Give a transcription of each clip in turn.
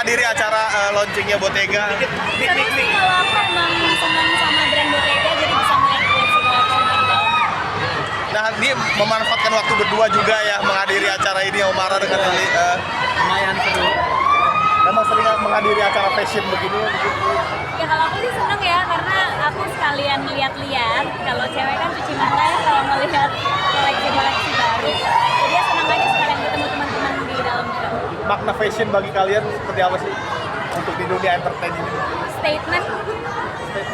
menghadiri acara launchingnya Bottega? Seru sih kalau aku emang senang sama brand Bottega, jadi bisa melihat koleksi-koleksi terbaru. Nah, dia memanfaatkan waktu berdua juga ya menghadiri acara ini, Omara dengan Lili. Lumayan seru. Memang sering menghadiri acara fashion begini. Ya kalau aku sih seneng ya, karena aku sekalian lihat-lihat. Kalau cewek kan cuci mata ya kalau melihat koleksi-koleksi baru. Jadi ya senang aja sekalian ketemu teman-teman di dalam juga. Makna fashion bagi kalian seperti apa sih untuk di dunia entertain ini? Statement.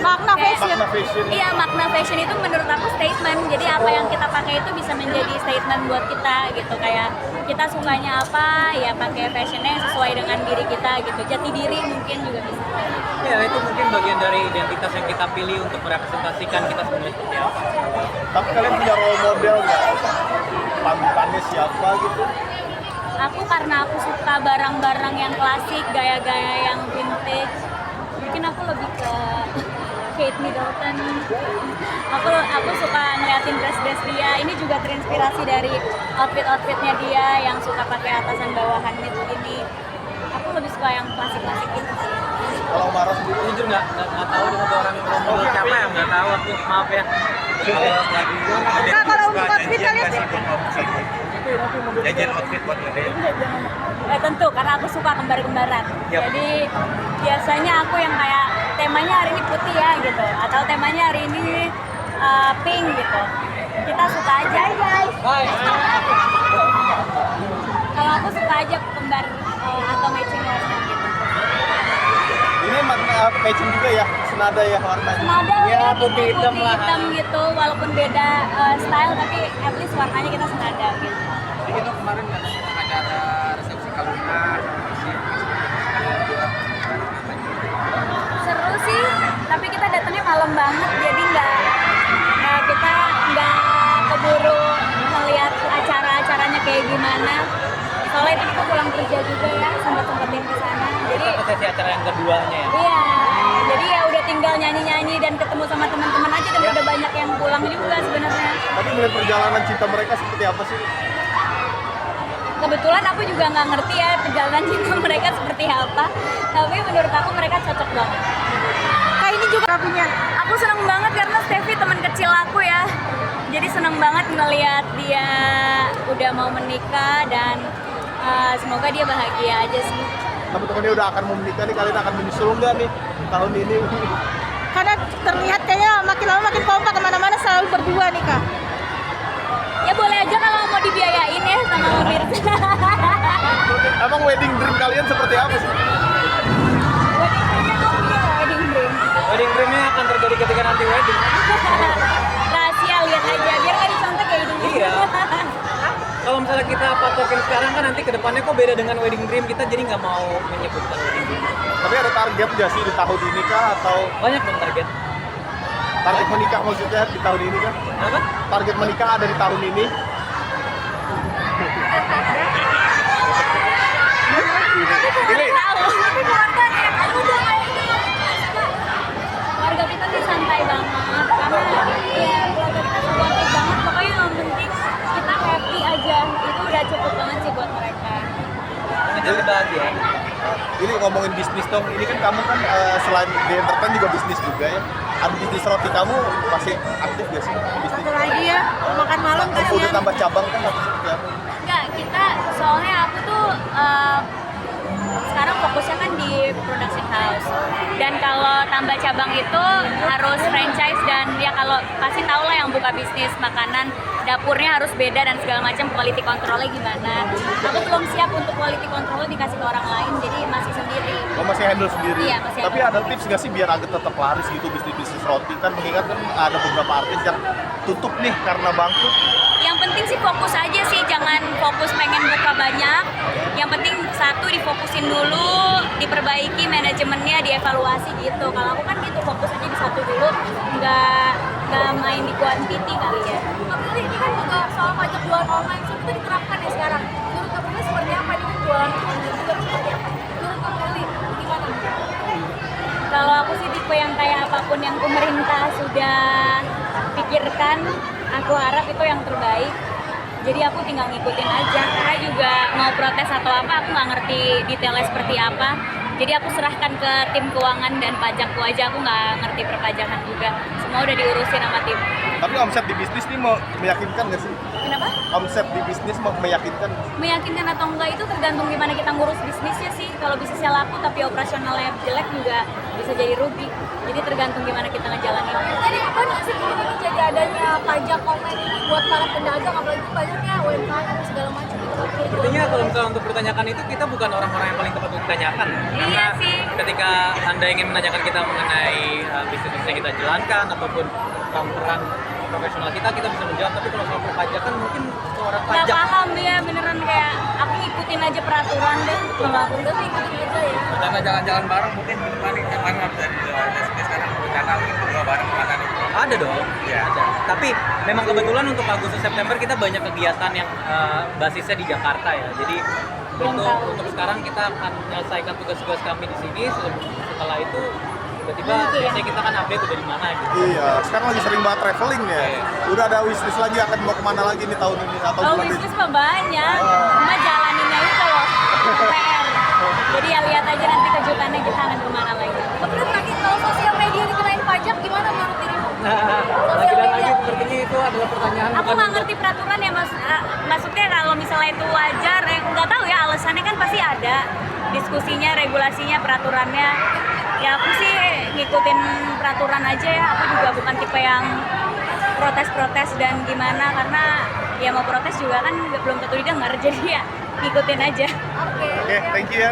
Makna fashion. Makna fashion. Iya, makna fashion itu menurut aku statement. Jadi apa yang kita pakai itu bisa menjadi statement buat kita gitu. Kayak kita sukanya apa, ya pakai fashionnya yang sesuai dengan diri kita gitu. Jati diri mungkin juga bisa. Ya itu mungkin bagian dari identitas yang kita pilih untuk merepresentasikan kita sebenarnya seperti apa. Tapi kalian punya role model nggak? Panutannya siapa gitu? Aku karena aku suka barang-barang yang klasik, gaya-gaya yang vintage. Mungkin aku lebih ke Kate Middleton. Aku suka ngeliatin dress-dress dia. Ini juga terinspirasi dari outfit-outfitnya dia yang suka pakai atasan bawahan gitu ini. Aku lebih suka yang klasik-klasik gitu sih. Kalau Omara sendiri? Jujur nggak tahu dengan orang model siapa ya, nggak tahu aku, maaf ya. Kalau lagi Nah, kalau untuk outfit kalian Jajan outfit buat ngedate. Tentu, karena aku suka kembar-kembaran. Yap. Jadi biasanya aku yang kayak temanya hari ini putih ya gitu, atau temanya hari ini pink gitu. Kita suka aja guys. Bye. Kalau aku suka aja kembar atau matching warna gitu. Ini makna matching juga ya, senada ya warnanya. Senada Ya, ya, putih hitam lah. hitam gitu, walaupun beda style tapi at least warnanya kita senada gitu. Jadi kita kemarin katanya acara resepsi Kaluna, Seru sih, tapi kita datangnya malam banget, jadi kita nggak keburu melihat acara-acaranya kayak gimana. Soalnya itu kita pulang kerja juga ya, sempat-sempatin ke sana. Jadi kita ke sesi acara yang keduanya ya. iya, jadi ya udah tinggal nyanyi-nyanyi dan ketemu sama teman-teman aja, dan udah banyak yang pulang juga sebenarnya. Tapi melihat perjalanan cinta mereka seperti apa sih? Kebetulan aku juga nggak ngerti ya perjalanan cinta mereka seperti apa, tapi menurut aku mereka cocok banget. Kak ini juga punya. Aku seneng banget karena Steffi teman kecil aku ya, jadi seneng banget ngeliat dia udah mau menikah dan semoga dia bahagia aja sih. Teman-temannya udah akan mau menikah nih, kalian akan menyusul nggak nih tahun ini? Karena terlihat kayaknya makin lama makin kompak, kemana-mana selalu berdua nih Kak. Ya boleh aja kalau mau dibiayain ya sama pemirsa. Emang wedding dream kalian seperti apa sih? Wedding dream. Wedding dream-nya akan terjadi ketika nanti wedding. Rahasia, lihat aja biar nggak dicontek kayak gitu. Iya. Kalau misalnya kita patokin sekarang kan nanti kedepannya kok beda dengan wedding dream, kita jadi nggak mau menyebutkan wedding dream. Tapi ada target nggak sih di tahun ini kah? Atau Banyak dong target. target menikah maksudnya di tahun ini kan? Apa? Target menikah ada di tahun ini? Ini Tahu. Tapi keluarga nih, udah kayak gitu. Keluarga kita tuh santai banget karena ya keluarga kita supportif banget. Pokoknya yang penting kita happy aja, itu udah cukup banget sih buat mereka. Menjadi bahagia. ini ngomongin bisnis dong. Ini kan kamu kan selain di entertain juga bisnis juga ya. Ada bisnis roti kamu masih aktif gak sih? Bisnis Satu lagi ya, makan malam udah kasihan. tambah cabang kan atau seperti apa? Enggak, kita soalnya aku tuh sekarang fokusnya kan di production house, dan kalau tambah cabang itu harus franchise, dan ya kalau pasti tau lah yang buka bisnis makanan dapurnya harus beda dan segala macam, quality controlnya gimana. Aku belum siap untuk quality control dikasih ke orang lain, jadi masih sendiri. Oh, masih handle sendiri? Iya, masih Tapi handle. ada tips nggak sih biar agak tetap laris gitu bisnis roti kan, mengingat kan ada beberapa artis yang tutup nih karena bangkrut. Yang penting sih fokus aja sih, jangan fokus pengen buka banyak. Yang penting satu difokusin dulu, diperbaiki manajemennya, dievaluasi gitu. Kalau aku kan gitu, fokus aja di satu dulu, nggak main di quantity kali ya. Tapi ini kan juga soal pajak jualan online, so itu diterapkan ya sekarang. Menurut Kak Prilly seperti apa ini kan jualan online juga seperti apa? Menurut Kak Prilly gimana? Kalau aku sih tipe yang kayak apapun yang pemerintah sudah pikirkan, aku harap itu yang terbaik. Jadi aku tinggal ngikutin aja. Karena juga mau protes atau apa, aku nggak ngerti detailnya seperti apa. Jadi aku serahkan ke tim keuangan dan pajakku aja, aku nggak ngerti perpajakan juga. Semua udah diurusin sama tim. Tapi omset di bisnis nih mau meyakinkan nggak sih? Kenapa? Omset di bisnis mau meyakinkan? Meyakinkan atau enggak itu tergantung gimana kita ngurus bisnisnya sih. Kalau bisnisnya laku tapi operasionalnya jelek juga bisa jadi rugi. Jadi tergantung gimana kita ngejalanin. Jadi apa sih ini jadi adanya pajak online ini buat para pedagang, apalagi banyaknya UMKM dan segala macam gitu. Sepertinya kalau misalnya untuk bertanyakan itu kita bukan orang-orang yang paling tepat untuk ditanyakan. Iya Karena sih. ketika Anda ingin menanyakan kita mengenai bisnis yang kita jalankan ataupun peran profesional kita bisa menjawab. Tapi kalau soal perpajakan mungkin seorang Nggak pajak paham dia beneran, kayak aku ngikutin aja peraturan deh. Kalau aku Udah ikutin aja ya. Rencana jalan-jalan bareng mungkin ke depan nih, yang mana dari sekarang rencana mungkin berdua bareng kemana nih? ada dong. Iya. Ada. Tapi memang kebetulan untuk Agustus September kita banyak kegiatan yang basisnya di Jakarta ya. Jadi Belum tahu. untuk sekarang kita akan menyelesaikan tugas-tugas kami di sini. Setelah itu tiba-tiba Nanti ya. biasanya kita kan update udah di mana gitu. Iya, sekarang lagi sering banget traveling ya. Udah ada wishlist lagi akan mau kemana lagi nih tahun ini atau Oh, bulan ini? bisnis mah banyak, cuma jalaninnya itu loh PR. Jadi ya lihat aja nanti kejutannya kita akan kemana lagi. Kemudian terakhir, kalau sosial media dikenain pajak gimana menurut dirimu? Lagi-lagi sepertinya itu adalah pertanyaan Aku bukan nggak untuk- ngerti peraturan ya mas. Maksudnya kalau misalnya itu wajar, nggak tahu ya alasannya kan pasti ada diskusinya, regulasinya, peraturannya. Ya aku sih ngikutin peraturan aja ya. Aku juga bukan tipe yang protes-protes dan gimana, karena ya mau protes juga kan belum tentu didengar. Jadi ya ngikutin aja. Oke. Oke, thank you ya.